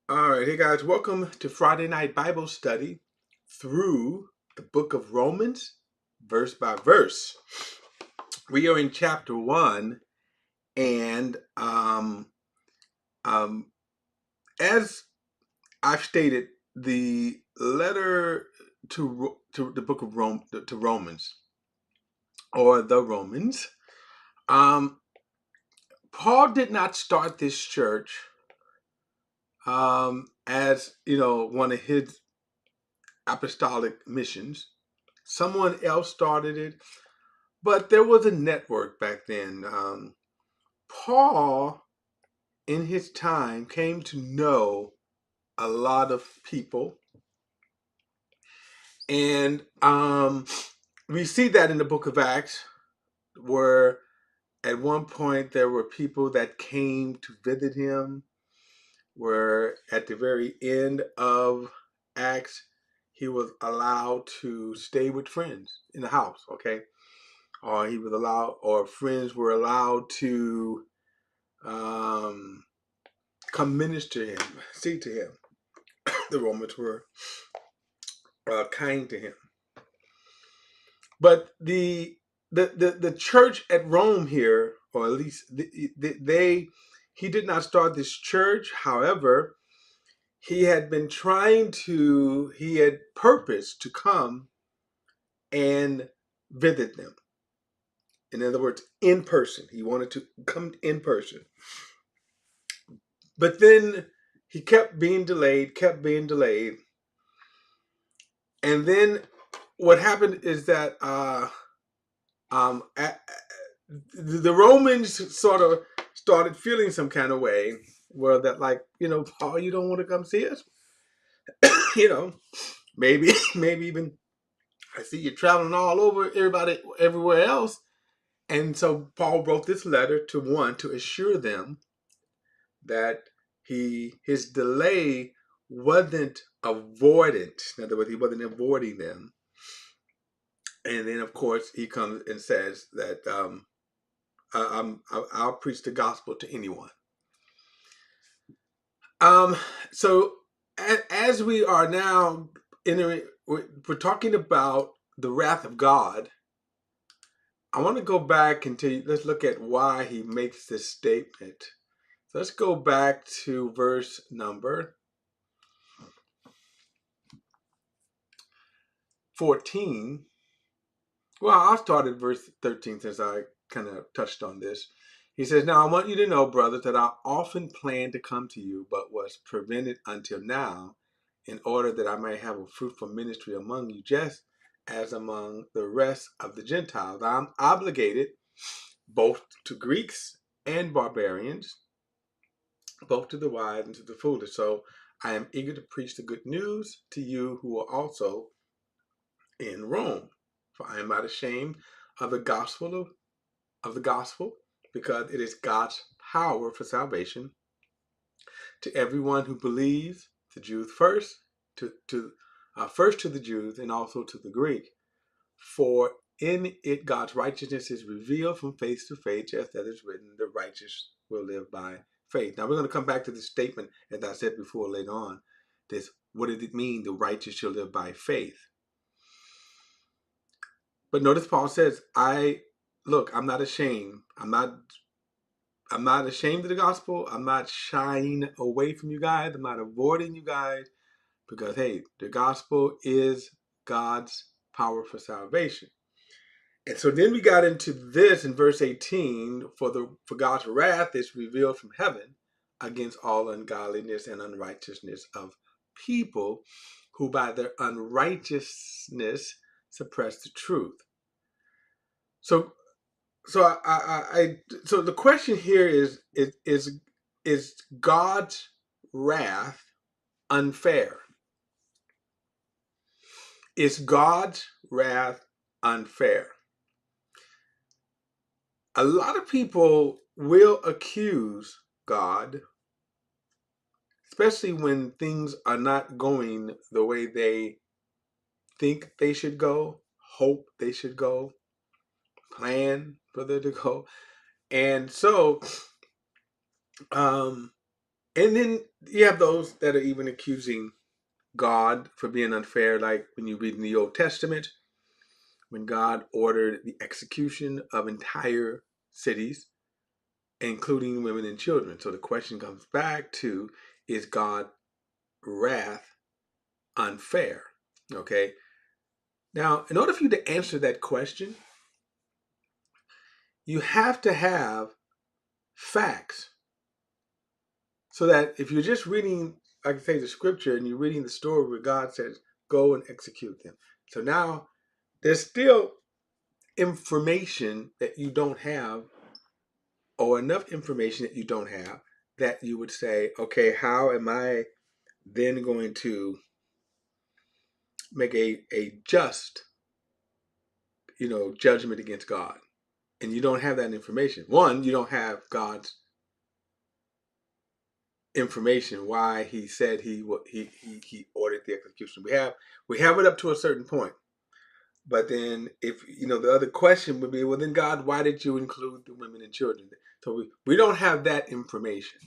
All right, hey guys, welcome to Friday Night Bible Study through the book of Romans, verse by verse. We are in chapter 1, and um, as I've stated, the letter to the book of to Romans, or the Romans, um, Paul did not start this church as one of his apostolic missions. Someone else started it, but there was a network back then. Paul, in his time, came to know a lot of people, and we see that in the book of Acts, where at one point there were people that came to visit him. Where at the very end of Acts, he was allowed to stay with friends in the house. Okay, or he was allowed, or friends were allowed to um, come minister to him, see to him. The Romans were kind to him, but the church at Rome here, or at least he did not start this church. However, he had he had purposed to come and visit them. In other words, in person. He wanted to come in person. But then he kept being delayed, kept being delayed. And then what happened is that the Romans sort of started feeling some kind of way, where that, like, Paul, you don't want to come see us? you know, maybe, maybe even I see you traveling all over everybody, everywhere else. And so Paul wrote this letter to assure them that his delay wasn't avoidant. In other words, he wasn't avoiding them. And then, of course, he comes and says that I'll preach the gospel to anyone. Um, so as we are now we're talking about the wrath of God. I want to go back and let's look at why he makes this statement. So let's go back to verse number 14. Well, I'll start at verse 13 since I kind of touched on this. He says, "Now I want you to know, brothers, that I often planned to come to you, but was prevented until now, in order that I may have a fruitful ministry among you, just as among the rest of the Gentiles. I'm obligated both to Greeks and barbarians, both to the wise and to the foolish. So I am eager to preach the good news to you who are also in Rome. For I am not ashamed of the gospel, because it is God's power for salvation to everyone who believes, the Jews first, first to the Jews and also to the Greek. For in it God's righteousness is revealed from faith to faith, just as it's written, the righteous will live by faith." Now we're going to come back to this statement, as I said before, later on. What did it mean, the righteous shall live by faith? But notice Paul says, I'm not ashamed. I'm not ashamed of the gospel. I'm not shying away from you guys. I'm not avoiding you guys, because hey, the gospel is God's power for salvation. And so then we got into this in verse 18, for God's wrath is revealed from heaven against all ungodliness and unrighteousness of people who by their unrighteousness suppress the truth. So so the question here is God's wrath unfair? Is God's wrath unfair? A lot of people will accuse God, especially when things are not going the way they think they should go, hope they should go, plan for them to go. And so, um, And then you have those that are even accusing God for being unfair, like when you read in the Old Testament, when God ordered the execution of entire cities, including women and children. So the question comes back to, is God's wrath unfair? Okay. Now, in order for you to answer that question, you have to have facts. So that if you're just reading, like I say, the scripture, and you're reading the story where God says, go and execute them. So now there's still information that you don't have, or enough information that you don't have, that you would say, okay, how am I then going to make a just, judgment against God? And you don't have that information. One, you don't have God's information why he said he ordered the execution. We have it up to a certain point. But then, if the other question would be, well, then God, why did you include the women and children? So we don't have that information.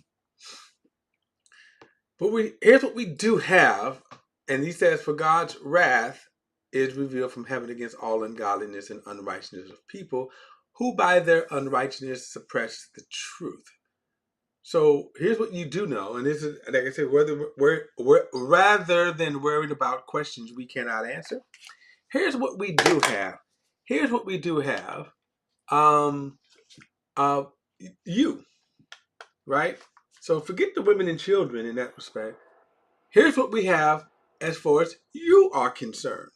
But here's what we do have, and he says, for God's wrath is revealed from heaven against all ungodliness and unrighteousness of people who by their unrighteousness suppress the truth. So here's what you do know, and this is, like I said, rather than worried about questions we cannot answer, here's what we do have. Here's what we do have. Um, uh, you, right? So forget the women and children in that respect. Here's what we have as far as you are concerned.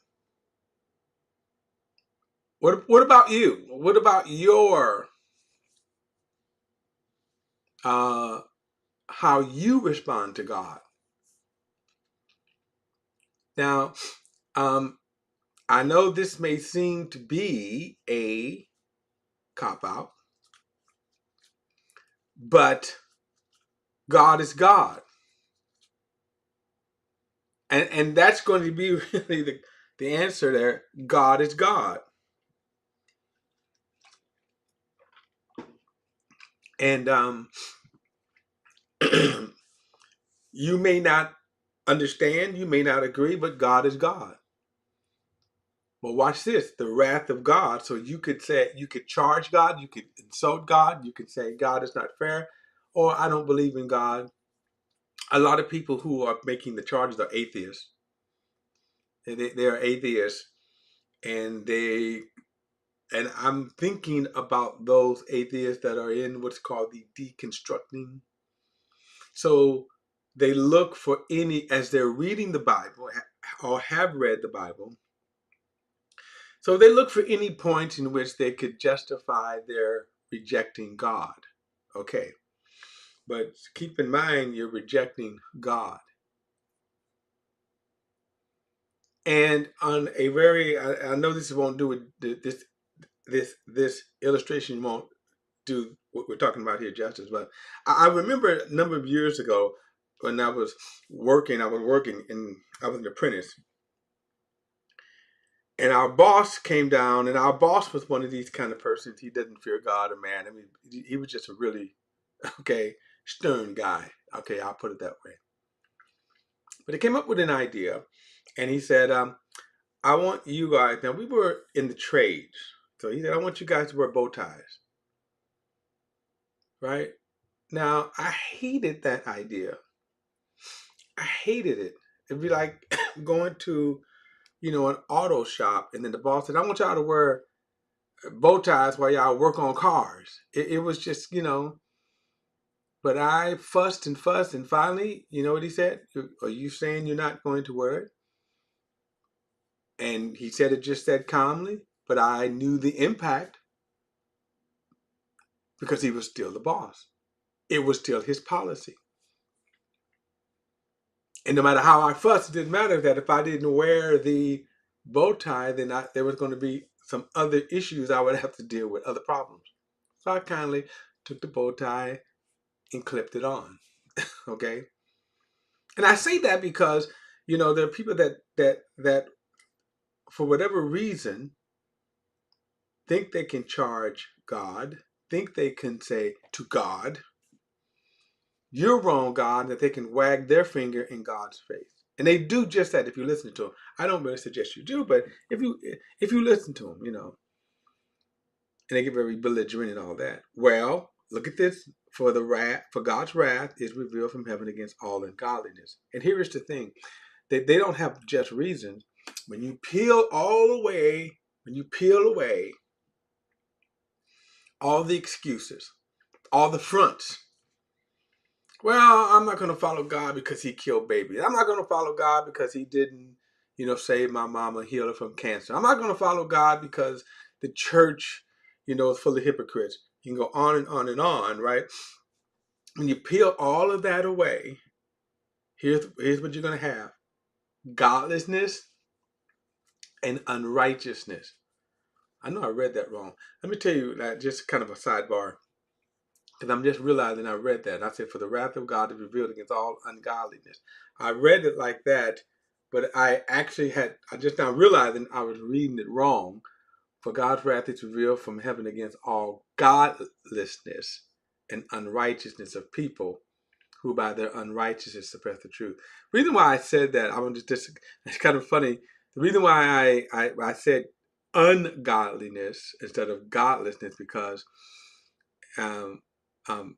What about you? What about your how you respond to God? Now, I know this may seem to be a cop out, but God is God, and that's going to be really the answer there. God is God, and you may not understand, you may not agree, but God is God. Well, watch this, the wrath of God. So you could charge God, you could insult God, you could say God is not fair, or I don't believe in God. A lot of people who are making the charges are atheists. They are atheists, and I'm thinking about those atheists that are in what's called the deconstructing. So they look for as they're reading the Bible or have read the Bible, so they look for any point in which they could justify their rejecting God. Okay. But keep in mind, you're rejecting God. And on a very, I know this won't do it, this illustration won't do what we're talking about here justice, but I remember a number of years ago when I was working, and I was an apprentice. And our boss came down, and our boss was one of these kind of persons. He doesn't fear God or man. I mean, he was just a really, stern guy. Okay, I'll put it that way. But he came up with an idea, and he said, I want you guys, now we were in the trades. So he said, I want you guys to wear bow ties. Right? Now, I hated that idea. I hated it. It'd be like going to, an auto shop, and then the boss said, I want y'all to wear bow ties while y'all work on cars. It was just, but I fussed and fussed, and finally, you know what he said? Are you saying you're not going to wear it? And he said it just that calmly, but I knew the impact because he was still the boss. It was still his policy. And no matter how I fussed, it didn't matter that if I didn't wear the bow tie, then there was going to be some other issues I would have to deal with, other problems. So I kindly took the bow tie and clipped it on. Okay. And I say that because, there are people that for whatever reason think they can charge God, think they can say to God, you're wrong, God, that they can wag their finger in God's face. And they do just that if you listen to them. I don't really suggest you do, but if you listen to them, and they get very belligerent and all that. Well, look at this. For God's wrath is revealed from heaven against all ungodliness. And here is the thing. They don't have just reasons. When you peel away all the excuses, all the fronts. Well, I'm not going to follow God because he killed babies. I'm not going to follow God because he didn't, save my mama, heal her from cancer. I'm not going to follow God because the church, is full of hypocrites. You can go on and on and on, right? When you peel all of that away, here's what you're going to have. Godlessness and unrighteousness. I know I read that wrong. Let me tell you that, just kind of a sidebar. Because I'm just realizing I read that. I said, for the wrath of God is revealed against all ungodliness. I read it like that, but I just now realizing I was reading it wrong. For God's wrath is revealed from heaven against all godlessness and unrighteousness of people who by their unrighteousness suppress the truth. The reason why I said that, it's kind of funny. The reason why I said ungodliness instead of godlessness, because um, um,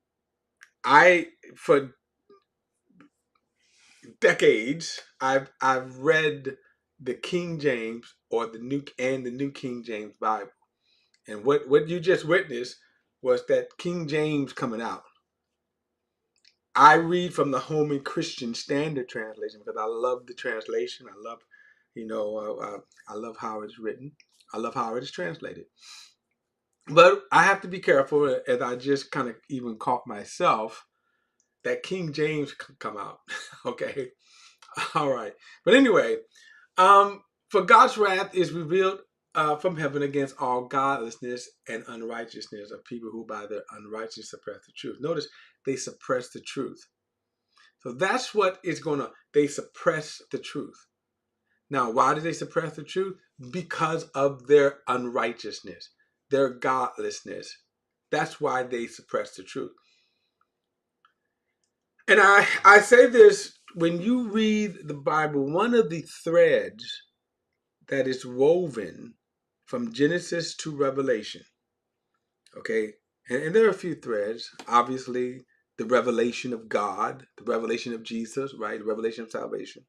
for decades, I've read the King James or the New King James Bible, and what you just witnessed was that King James coming out. I read from the Holman Christian Standard Translation because I love the translation. I love, I love how it's written. I love how it is translated. But I have to be careful, as I just kind of even caught myself, that King James come out. Okay. All right. But anyway, for God's wrath is revealed from heaven against all godlessness and unrighteousness of people who by their unrighteousness suppress the truth. Notice they suppress the truth. So that's what is they suppress the truth. Now, why do they suppress the truth? Because of their unrighteousness, their godlessness. That's why they suppress the truth. And I say this, when you read the Bible, one of the threads that is woven from Genesis to Revelation, okay? And there are a few threads. Obviously, the revelation of God, the revelation of Jesus, right? The revelation of salvation.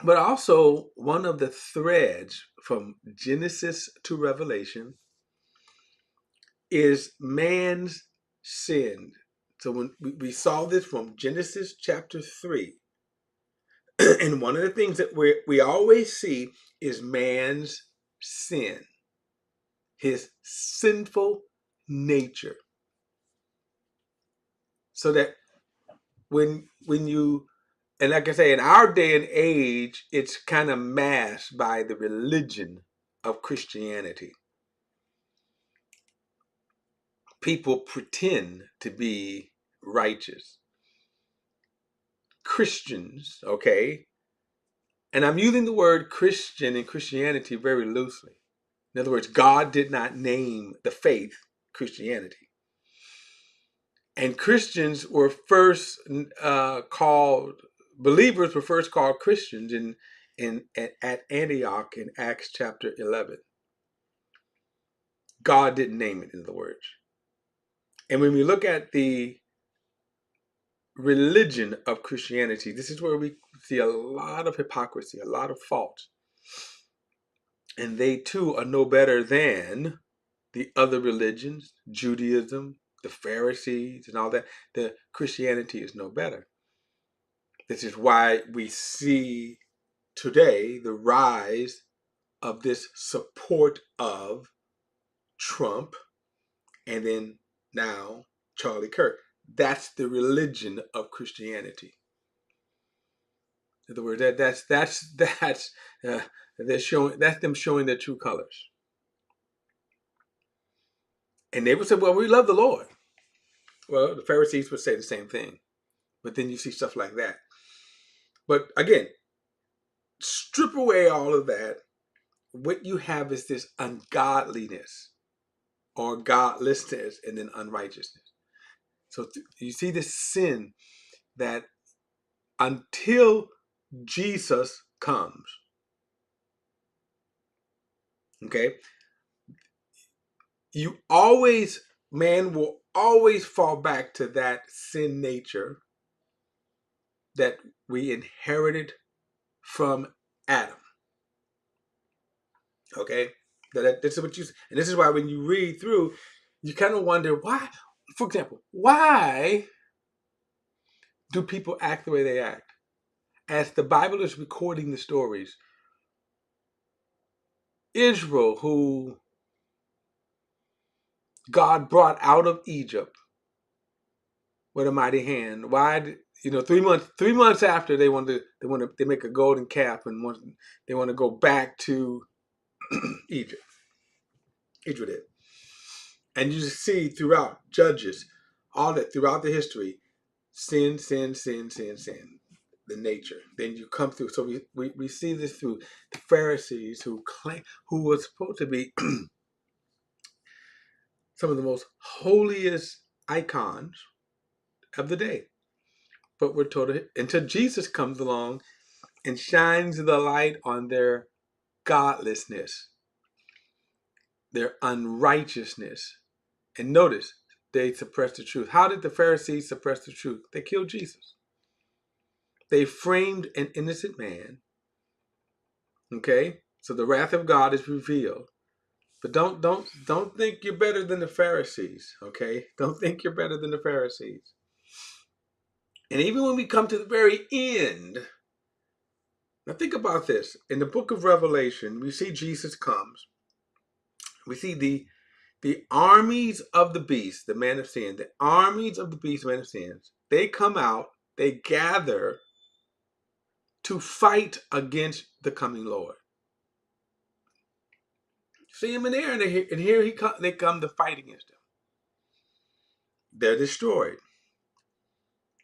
But also, one of the threads from Genesis to Revelation is man's sin. So when we saw this from Genesis chapter 3, and one of the things that we always see is man's sin, his sinful nature. So that when you, and like I say, in our day and age, it's kind of masked by the religion of Christianity. People pretend to be righteous. Christians, okay? And I'm using the word Christian and Christianity very loosely. In other words, God did not name the faith Christianity. And Christians were first called, believers were first called Christians at Antioch in Acts chapter 11. God didn't name it, in other words. And when we look at the religion of Christianity, this is where we see a lot of hypocrisy, a lot of fault. And they too are no better than the other religions, Judaism, the Pharisees, and all that. The Christianity is no better. This is why we see today the rise of this support of Trump and then now Charlie Kirk. That's the religion of Christianity. In other words, that's them showing their true colors. And they would say, "Well, we love the Lord." Well, the Pharisees would say the same thing, but then you see stuff like that. But again, strip away all of that. What you have is this ungodliness or godlessness and then unrighteousness. So you see this sin that until Jesus comes, okay, man will always fall back to that sin nature that we inherited from Adam. Okay, this is what you, and this is why when you read through, you kind of wonder why. For example, why do people act the way they act? As the Bible is recording the stories, Israel, who God brought out of Egypt with a mighty hand, why? 3 months after they make a golden calf and they want to go back to Egypt. Israel did. And you see throughout Judges, all that throughout the history, sin, sin, sin, sin, sin, the nature. Then you come through. So we see this through the Pharisees who were supposed to be some of the most holiest icons of the day. But we're told until Jesus comes along and shines the light on their godlessness, their unrighteousness. And notice, they suppressed the truth. How did the Pharisees suppress the truth? They killed Jesus. They framed an innocent man. Okay? So the wrath of God is revealed. But don't think you're better than the Pharisees. Okay? Don't think you're better than the Pharisees. And even when we come to the very end, now think about this. In the book of Revelation, we see Jesus comes. We see the armies of the beast, the man of sin, the armies of the beast, man of sins, they come out, they gather to fight against the coming Lord. See him in there, and here they come to fight against him. They're destroyed.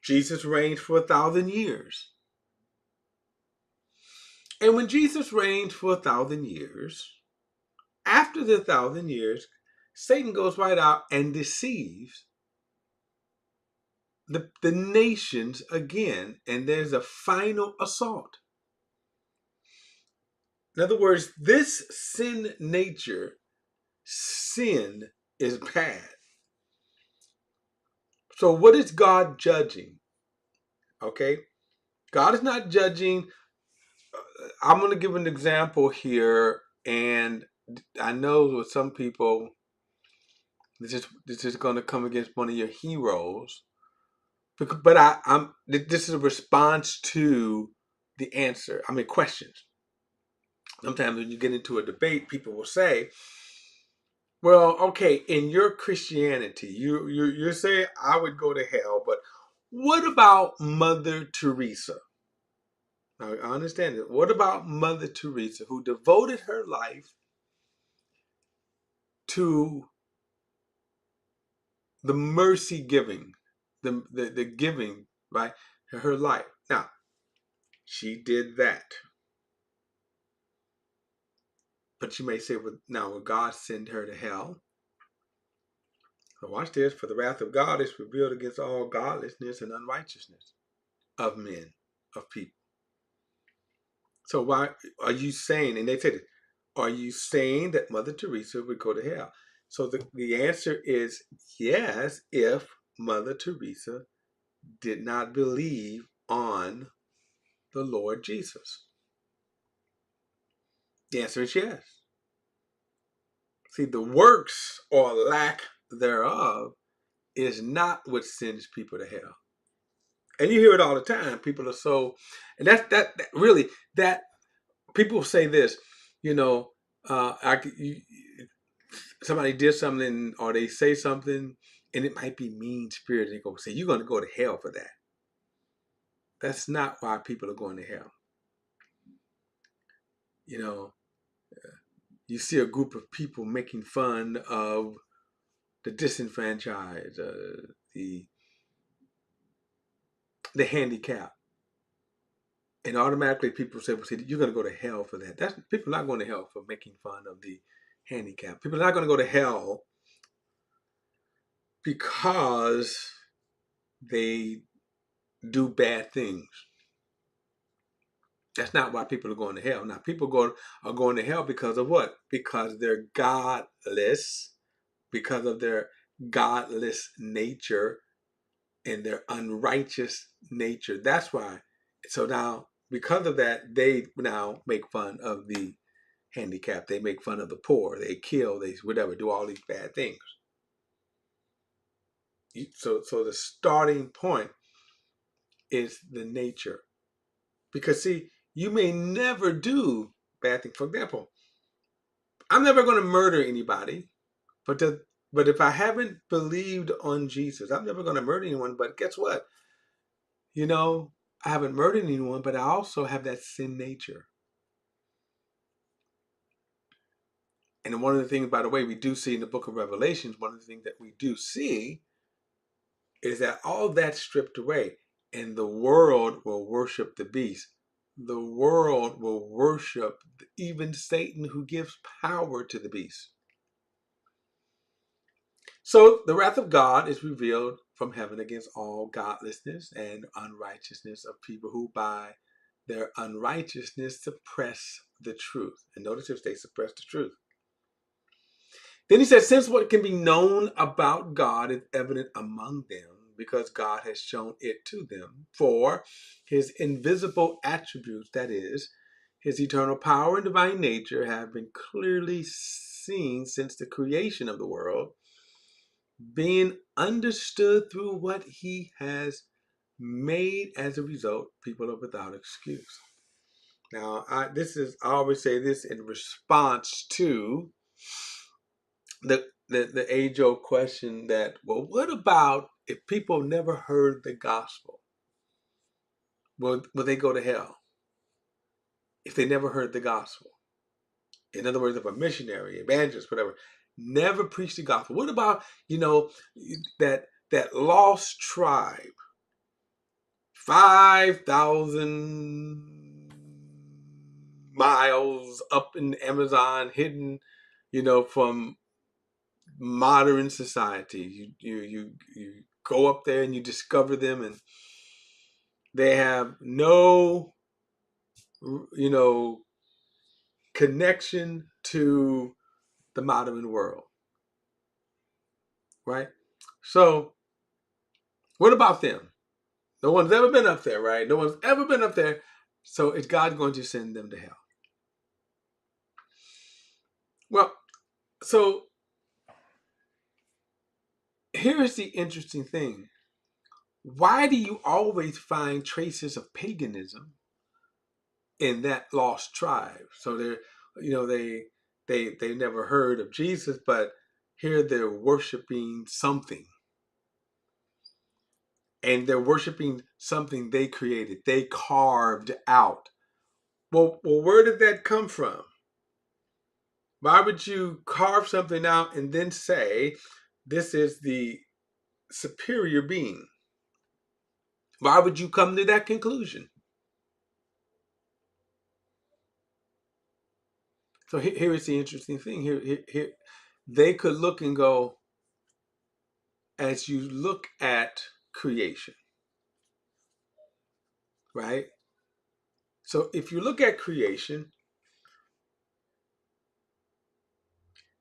Jesus reigns for 1,000 years. And when Jesus reigns for 1,000 years, after the 1,000 years, Satan goes right out and deceives the nations again, and there's a final assault. In other words, this sin nature, sin is bad. So what is God judging? Okay, God is not judging. I'm going to give an example here, and I know with some people, this is going to come against one of your heroes, but this is a response to the answer. I mean, questions. Sometimes when you get into a debate, people will say, well, okay, in your Christianity, you say I would go to hell, but what about Mother Teresa? Now, I understand it. What about Mother Teresa, who devoted her life to the mercy giving, the giving, right? Her life. Now, she did that. But you may say, well, now will God send her to hell? But watch this. For the wrath of God is revealed against all godlessness and unrighteousness of men, of people. So why are you saying, and they said, are you saying that Mother Teresa would go to hell? So the answer is yes, if Mother Teresa did not believe on the Lord Jesus. The answer is yes. See, the works or lack thereof is not what sends people to hell. And you hear it all the time. People are so, and that really, that people say this, somebody did something or they say something and it might be mean spirited. They go say, you're going to go to hell for that. That's not why people are going to hell. You see a group of people making fun of the disenfranchised, the handicapped. And automatically people say, well, see, you're going to go to hell for that. People are not going to hell for making fun of the handicapped. People are not going to go to hell because they do bad things. That's not why people are going to hell. Now, are going to hell because of what? Because they're godless, because of their godless nature and their unrighteous nature. That's why. So now, because of that, they now make fun of the handicapped. They make fun of the poor. They kill. They whatever. Do all these bad things. So the starting point is the nature. Because see, you may never do bad things. For example, I'm never going to murder anybody, but but if I haven't believed on Jesus, I'm never going to murder anyone. But guess what? You know, I haven't murdered anyone, but I also have that sin nature. And one of the things, by the way, we do see in the book of Revelations, one of the things that we do see is that all that's stripped away and the world will worship the beast. The world will worship even Satan, who gives power to the beast. So the wrath of God is revealed from heaven against all godlessness and unrighteousness of people who by their unrighteousness suppress the truth. And notice if they suppress the truth. Then he says, since what can be known about God is evident among them, because God has shown it to them, for his invisible attributes, that is, his eternal power and divine nature, have been clearly seen since the creation of the world, being understood through what he has made. As a result, people are without excuse. Now, I always say this in response to the age-old question that, well, what about if people never heard the gospel? Will they go to hell if they never heard the gospel? In other words, if a missionary, evangelist, whatever, never preached the gospel, what about, that lost tribe, 5,000 miles up in the Amazon, hidden, from modern society? You go up there and you discover them, and they have no, connection to the modern world, right? So, what about them? No one's ever been up there, right? No one's ever been up there. So, is God going to send them to hell? Well, so here's the interesting thing. Why do you always find traces of paganism in that lost tribe? So they never heard of Jesus, but here they're worshiping something. And they're worshiping something they created, they carved out. Well, where did that come from? Why would you carve something out and then say this is the superior being? Why would you come to that conclusion? So here is the interesting thing. Here, they could look and go, as you look at creation, right? So if you look at creation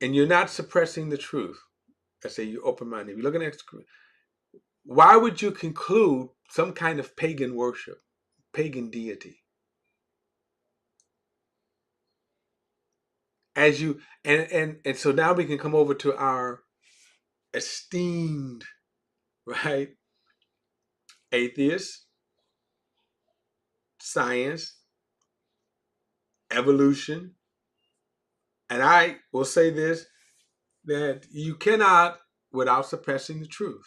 and you're not suppressing the truth, I say you open minded. If you're looking at, why would you conclude some kind of pagan worship, pagan deity? As you and so now we can come over to our esteemed, right, atheists, science, evolution. And I will say this, that you cannot, without suppressing the truth,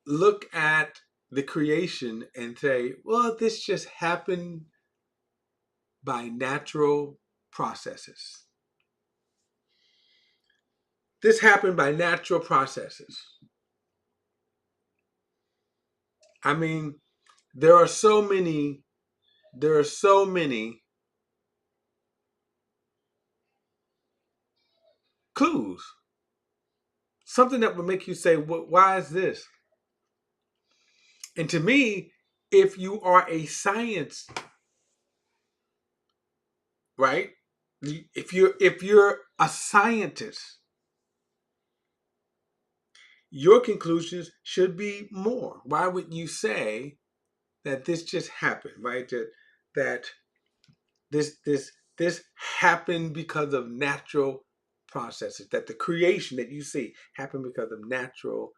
look at the creation and say, well, this just happened by natural processes. This happened by natural processes. I mean, there are so many clues, something that would make you say, why is this? And to me, if you are a science, right? If you're a scientist, your conclusions should be more. Why would you say that this just happened, right? That this happened because of natural processes, that the creation that you see happened because of natural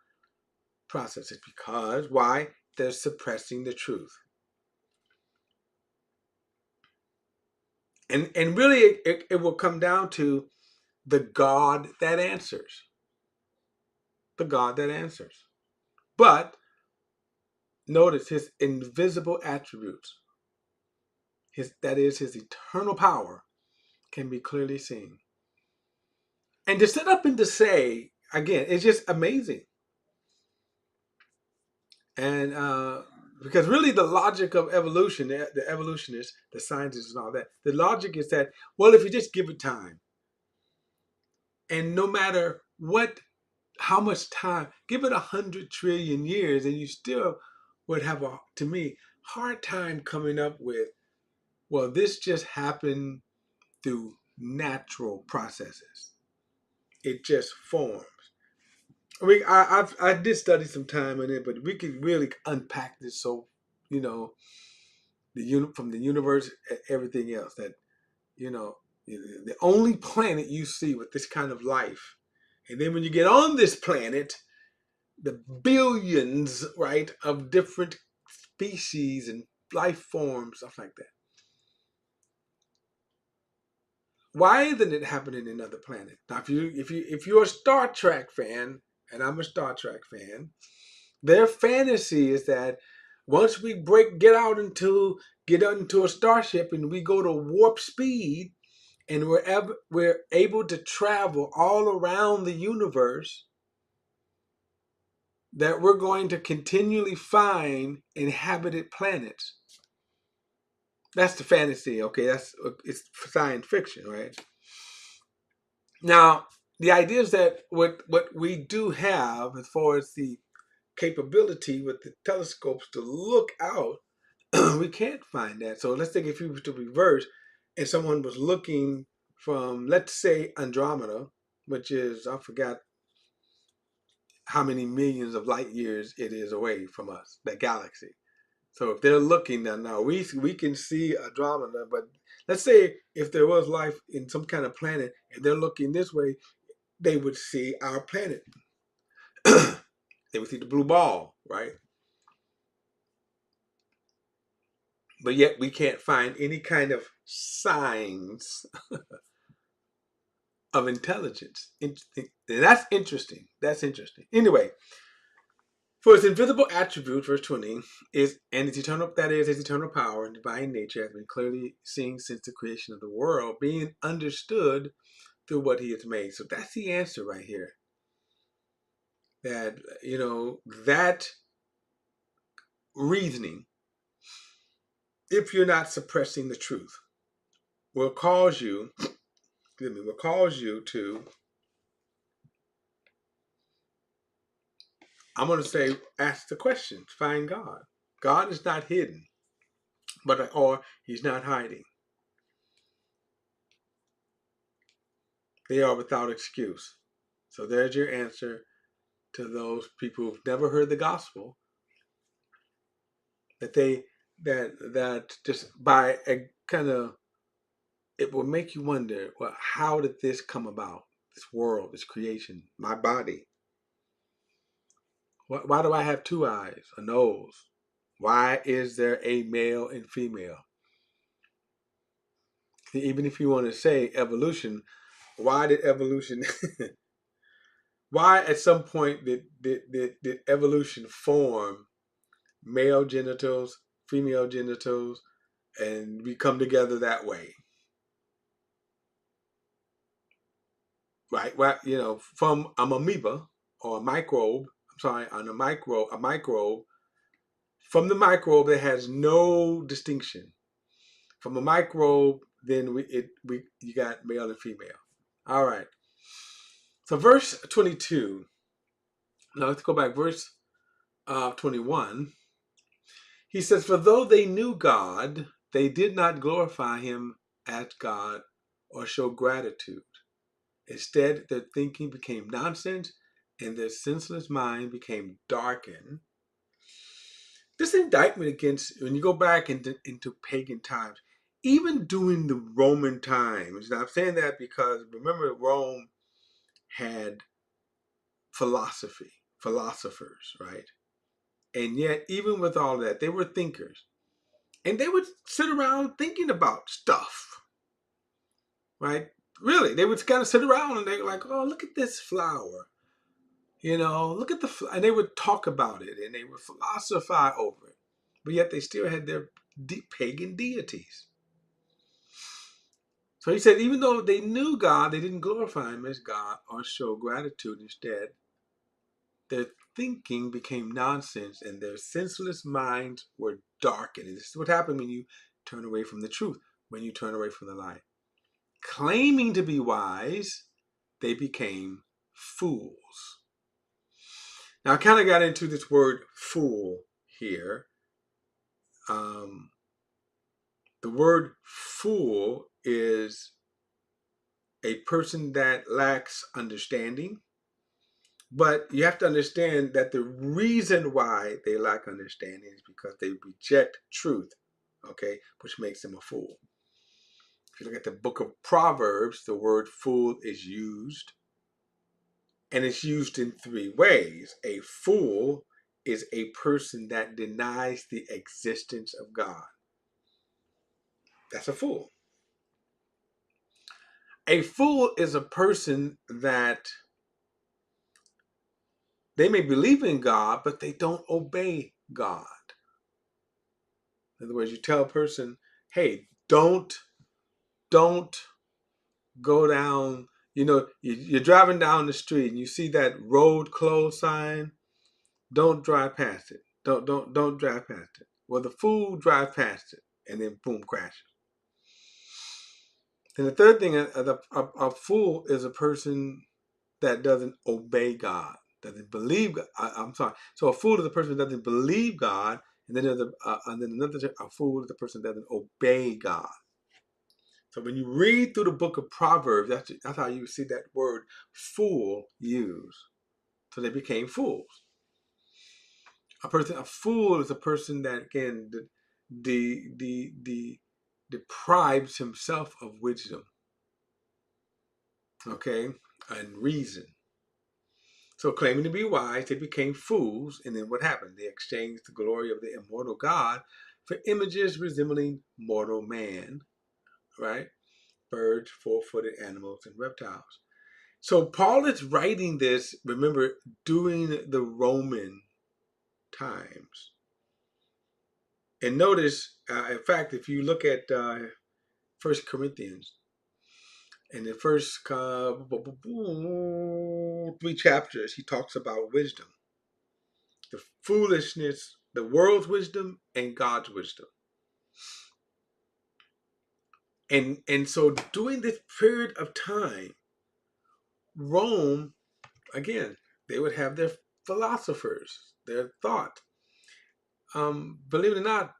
processes. Because why? They're suppressing the truth. And really it will come down to the God that answers. The God that answers. But notice his invisible attributes, that is his eternal power, can be clearly seen. And to sit up and to say, again, it's just amazing. And because really the logic of evolution, the evolutionists, the scientists and all that, the logic is that, well, if you just give it time, and no matter how much time, give it 100 trillion years, and you still would have to me, hard time coming up with, well, this just happened through natural processes. It just forms. I mean, I did study some time on it, but we could really unpack this. So, you know, from the universe, everything else, that you know, the only planet you see with this kind of life, and then when you get on this planet, the billions, right, of different species and life forms, stuff like that. Why isn't it happening in other planets? Now, if you're a Star Trek fan, and I'm a Star Trek fan, their fantasy is that once we get out into a starship and we go to warp speed, and we're able to travel all around the universe, that we're going to continually find inhabited planets. That's the fantasy, okay? It's science fiction, right? Now, the idea is that what we do have, as far as the capability with the telescopes to look out, we can't find that. So let's think, if you were to reverse, and someone was looking from, let's say, Andromeda, which is, I forgot how many millions of light years it is away from us, that galaxy. So if they're looking now, we can see Andromeda, but let's say if there was life in some kind of planet and they're looking this way, they would see our planet. They would see the blue ball, right? But yet we can't find any kind of signs of intelligence. And that's interesting. That's interesting. Anyway, for its invisible attribute, verse 20, its eternal, that is, its eternal power and divine nature has been clearly seen since the creation of the world, being understood through what he has made. So that's the answer right here. That, that reasoning, if you're not suppressing the truth, will cause you to, I'm going to say, ask the question, find God. God is not hidden, or he's not hiding. They are without excuse. So there's your answer to those people who've never heard the gospel. That just by a kind of, it will make you wonder, well, how did this come about? This world, this creation, my body. Why do I have two eyes, a nose? Why is there a male and female? Even if you want to say evolution, why did evolution? Why at some point did evolution form male genitals, female genitals, and we come together that way? Right? Well, from an amoeba or a microbe. I'm sorry, on a microbe. From the microbe, that has no distinction. From a microbe, then you got male and female. All right. So verse 22. Now let's go back, verse 21. He says, "For though they knew God, they did not glorify him as God or show gratitude. Instead, their thinking became nonsense and their senseless mind became darkened." This indictment against, when you go back into pagan times, even during the Roman times, now I'm saying that because remember, Rome had philosophers, right? And yet, even with all that, they were thinkers. And they would sit around thinking about stuff, right? Really, they would kind of sit around and they were like, "Oh, look at this flower. Look at and they would talk about it and they would philosophize over it. But yet they still had their pagan deities. So he said, even though they knew God, they didn't glorify him as God or show gratitude. Instead, their thinking became nonsense and their senseless minds were darkened. And this is what happened when you turn away from the truth, when you turn away from the light. Claiming to be wise, they became fools. Now, I kind of got into this word fool here. The word fool is a person that lacks understanding, but you have to understand that the reason why they lack understanding is because they reject truth, okay, which makes them a fool. If you look at the book of Proverbs, the word fool is used, and it's used in three ways. A fool is a person that denies the existence of God. That's a fool. A fool is a person that they may believe in God, but they don't obey God. In other words, you tell a person, "Hey, don't go down." You're driving down the street and you see that road closed sign. Don't drive past it. Don't drive past it. Well, the fool drives past it and then boom, crashes. And the third thing, a fool is a person that doesn't obey God, doesn't believe God. I'm sorry. So a fool is a person that doesn't believe God, and then a fool is a person that doesn't obey God. So when you read through the book of Proverbs, that's how you see that word fool used. So they became fools. A fool is a person that again the deprives himself of wisdom, okay, and reason. So claiming to be wise, they became fools, and then what happened? They exchanged the glory of the immortal God for images resembling mortal man, right? Birds, four-footed animals, and reptiles. So Paul is writing this, remember, during the Roman times. And notice, in fact, if you look at 1 Corinthians, in the first 3 chapters, he talks about wisdom. The foolishness, the world's wisdom, and God's wisdom. And so during this period of time, Rome, again, they would have their philosophers, their thought. Believe it or not,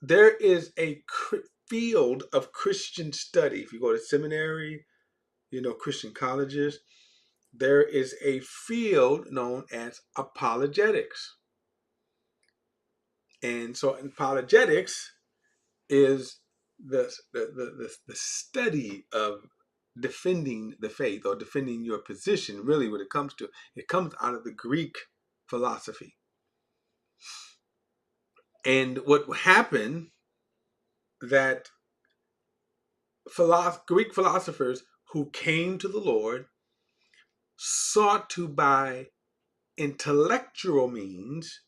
there is a field of Christian study. If you go to seminary, Christian colleges, there is a field known as apologetics. And so apologetics is the study of defending the faith or defending your position. Really, what it comes to, it comes out of the Greek philosophy. And what happened that Greek philosophers who came to the Lord sought to, by intellectual means,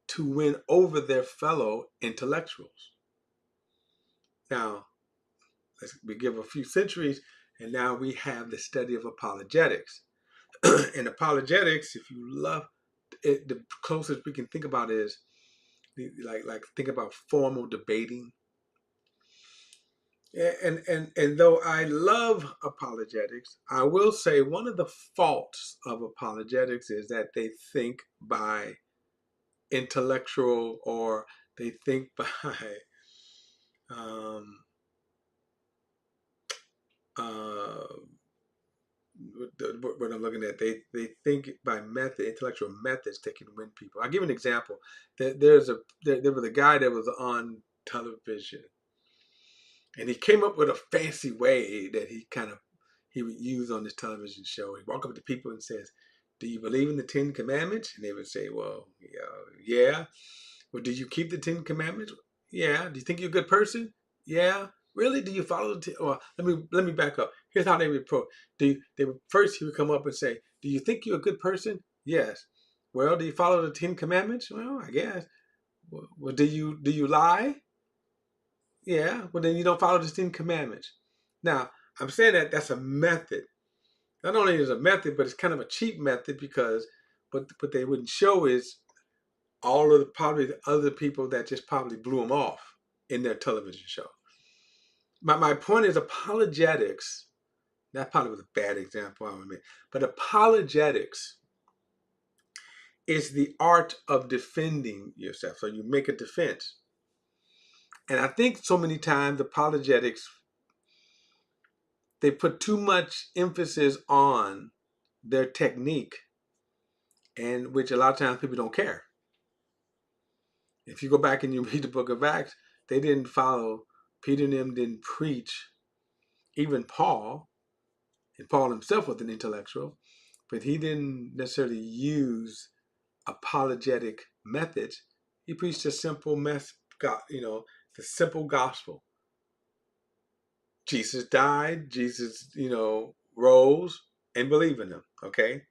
to win over their fellow intellectuals. Now, we give a few centuries, and now we have the study of apologetics. And apologetics, if you love it, the closest we can think about is think about formal debating. And though I love apologetics, I will say one of the faults of apologetics is that they think by intellectual, or they think by um, uh, what I'm looking at. They think by method, intellectual methods, they can win people. I'll give an example. There was a guy that was on television, and he came up with a fancy way that he would use on this television show. He walk up to people and says, "Do you believe in the Ten Commandments?" And they would say, "Well, yeah." "Well, do you keep the Ten Commandments?" "Yeah." "Do you think you're a good person?" "Yeah." "Really? Do you follow the Well, let me back up. Here's how they would approach. First he would come up and say, "Do you think you're a good person?" "Yes." "Well, do you follow the Ten Commandments?" "Well, I guess." "Well, do you lie?" "Yeah." "Well, then you don't follow the Ten Commandments." Now, I'm saying that that's a method. Not only is it a method, but it's kind of a cheap method, because what they wouldn't show is all of probably the other people that just probably blew them off in their television show. My point is, apologetics, that probably was a bad example, I admit, but apologetics is the art of defending yourself. So you make a defense. And I think so many times apologetics, they put too much emphasis on their technique, and which a lot of times people don't care. If you go back and you read the book of Acts, they didn't follow, Peter and them didn't preach, even Paul, and Paul himself was an intellectual, but he didn't necessarily use apologetic methods. He preached a simple the simple gospel. Jesus died, Jesus, rose, and believe in him. Okay.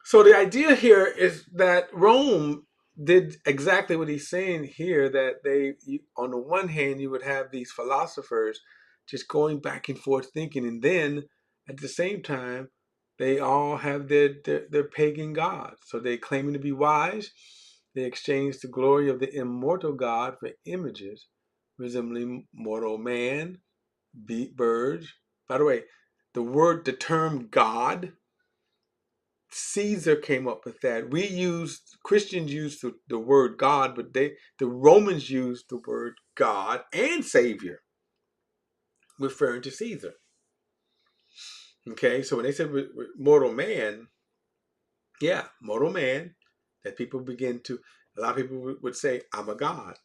So the idea here is that Rome did exactly what he's saying here, that on the one hand, you would have these philosophers just going back and forth thinking, and then at the same time, they all have their pagan gods. So they claiming to be wise. They exchange the glory of the immortal God for images resembling mortal man, birds. By the way, the term God, Caesar came up with that. Christians used the word God, but the Romans used the word God and Savior, referring to Caesar. Okay, so when they said mortal man, yeah, mortal man, that a lot of people would say, I'm a God.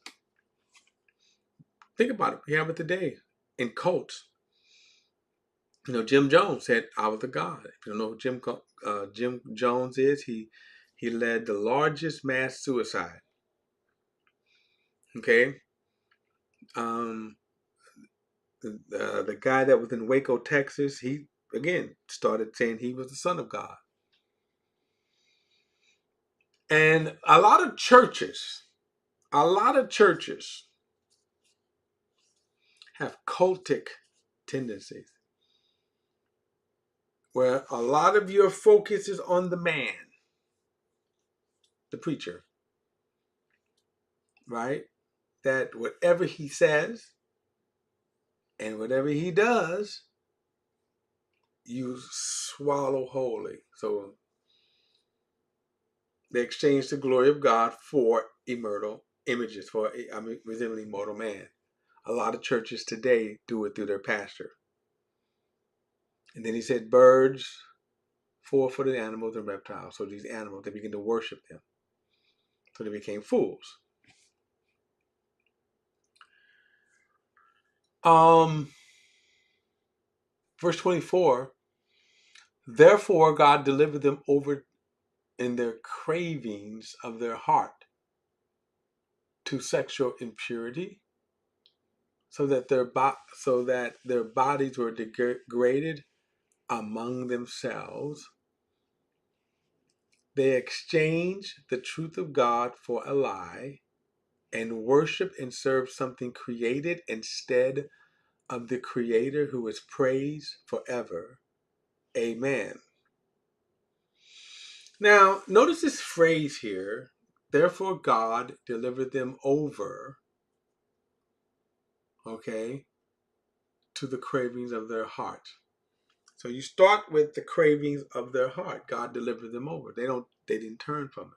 Think about it. We have it today in cults. Jim Jones said, I was a God. If you don't know who Jim Jones is, he led the largest mass suicide. Okay. Um, the guy that was in Waco, Texas, he again started saying he was the Son of God. And a lot of churches have cultic tendencies, where a lot of your focus is on the man, the preacher, right? That whatever he says and whatever he does, you swallow wholly. So they exchange the glory of God for immortal images, resembling mortal man. A lot of churches today do it through their pastor. And then he said birds, four-footed animals, and reptiles. So these animals, they begin to worship them. So they became fools. Verse 24, therefore God delivered them over in their cravings of their heart to sexual impurity, so that their bodies were degraded among themselves. They exchanged the truth of God for a lie, and worship and serve something created instead of the Creator, who is praised forever. Amen. Now, notice this phrase here. Therefore, God delivered them over okay, to the cravings of their heart. So you start with the cravings of their heart. God delivered them over. They didn't turn from it.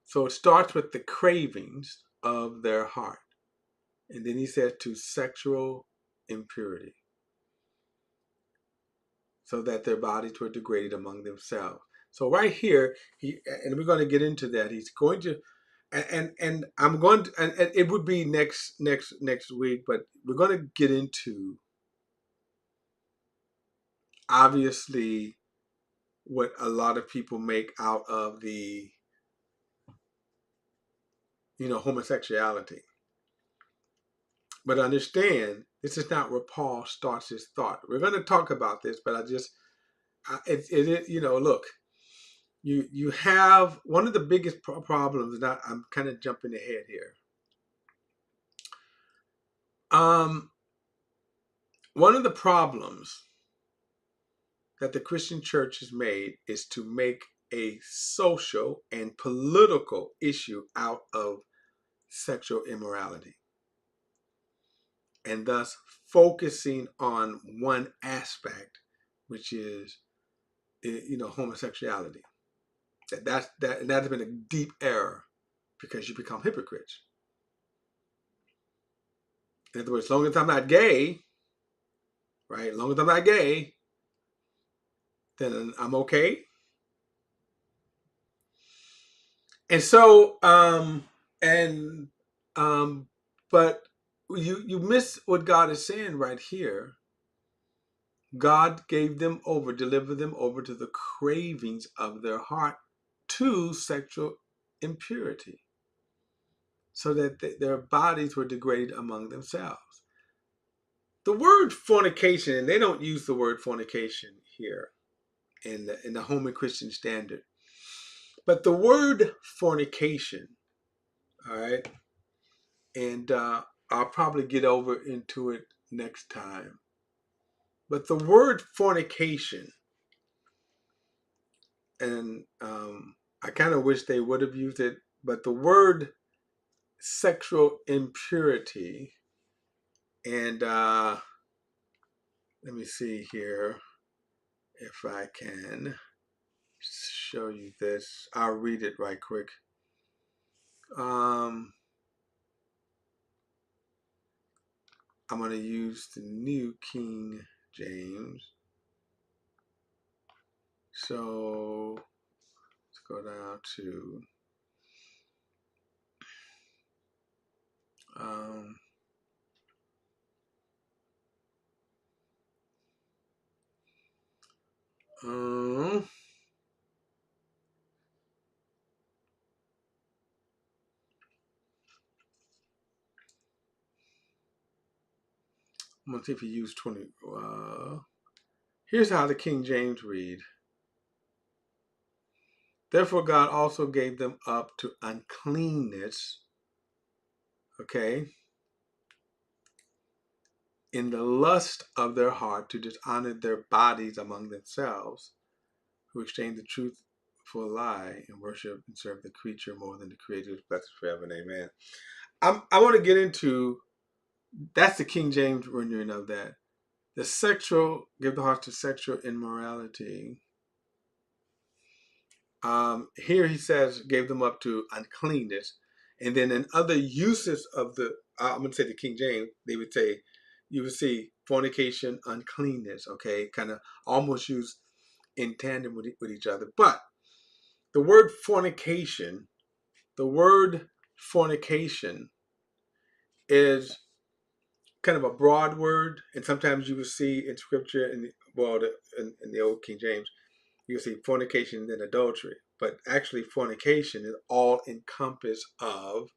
So it starts with the cravings of their heart. And then he says to sexual impurity, so that their bodies were degraded among themselves. So right here, and we're going to get into that. He's going to, and I'm going to, and it would be next week, but we're going to get into obviously what a lot of people make out of the, homosexuality. But understand, this is not where Paul starts his thought. We're going to talk about this, but look, you have one of the biggest problems. Now I'm kind of jumping ahead here. One of the problems that the Christian church has made is to make a social and political issue out of sexual immorality, and thus focusing on one aspect, which is, homosexuality. And that's been a deep error, because you become hypocrites. In other words, as long as I'm not gay, right? As long as I'm not gay, then I'm okay. And so, but you miss what God is saying right here. God gave them over, delivered them over to the cravings of their heart, to sexual impurity, so that their bodies were degraded among themselves. The word fornication, and they don't use the word fornication here in the Holman Christian Standard, but the word fornication, all right, and I'll probably get over into it next time. But the word fornication, and I kind of wish they would have used it, but the word sexual impurity, and let me see here if I can show you this. I'll read it right quick. I'm going to use the New King James. So let's go down to um, I'm going to see if you use 20. Here's how the King James read. Therefore God also gave them up to uncleanness, okay, in the lust of their heart, to dishonor their bodies among themselves, who exchanged the truth for a lie, and worship and serve the creature more than the Creator, who's blessed forever and amen. I want to get into, that's the King James rendering of that. The sexual, give the heart to sexual immorality. Here he says, gave them up to uncleanness. And then in other uses of I'm going to say the King James, they would say, you would see fornication, uncleanness, okay? Kind of almost used in tandem with each other. But the word fornication is kind of a broad word. And sometimes you will see in scripture, in the old King James, you see fornication and then adultery. But actually fornication is all encompass of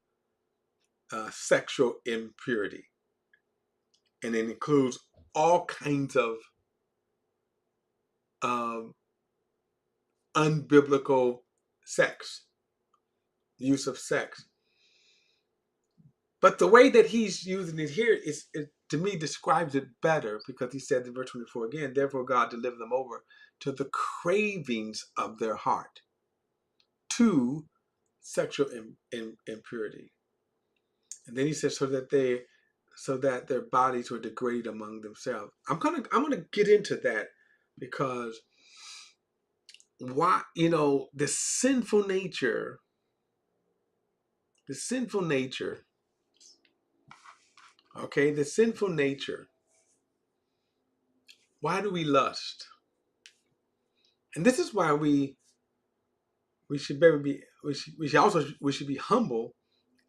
sexual impurity. And it includes all kinds of unbiblical sex, use of sex. But the way that he's using it here to me, describes it better, because he said in verse 24 again, therefore God delivered them over to the cravings of their heart, to sexual impurity. And then he says, so that their bodies were degraded among themselves. I'm gonna get into that because why, the sinful nature, okay, the sinful nature. Why do we lust? And this is why we should be we should be humble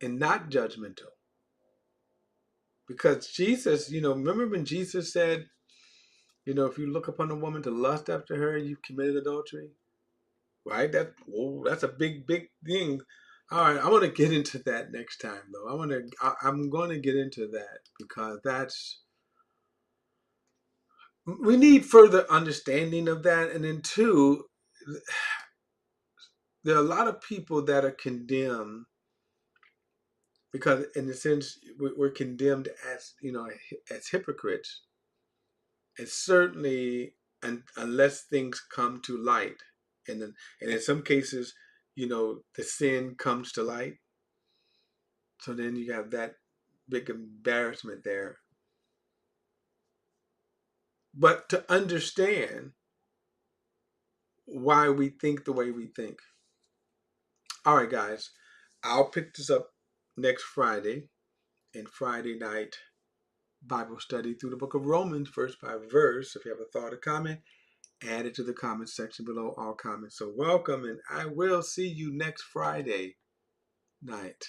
and not judgmental. Because Jesus, remember when Jesus said, if you look upon a woman to lust after her, you've committed adultery, right? That's a big, big thing. All right, I want to get into that next time, though. I'm going to get into that because we need further understanding of that. And then two, there are a lot of people that are condemned because, in a sense, we're condemned as hypocrites, and certainly, unless things come to light, and in some cases, the sin comes to light, so then you have that big embarrassment there. But to understand why we think the way we think. All right, guys, I'll pick this up next Friday in Friday night Bible study through the book of Romans, verse by verse. If you have a thought or comment, add it to the comment section below all comments. So welcome, and I will see you next Friday night.